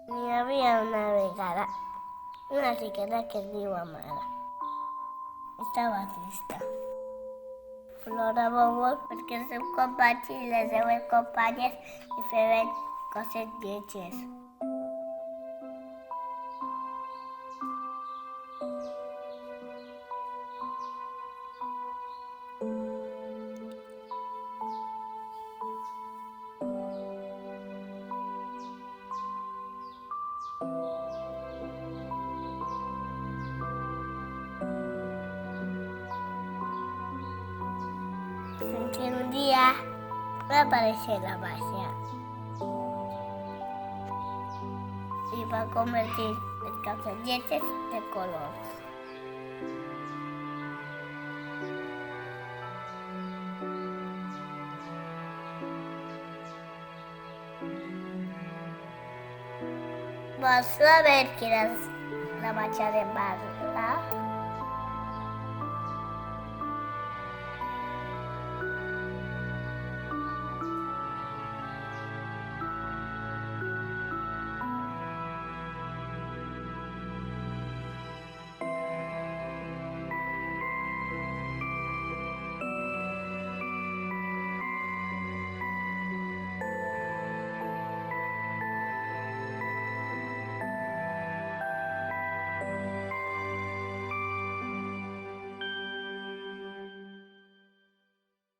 Y había una vegana, una chiquita que digo amada. Estaba triste. Plorava molt perquè els seus companys i les seves companyes li feien coses lletges. Fins que un dia va aparèixer la màgia i va convertir les coses lletges de colors. Vols saber quina és la màgia de Marla?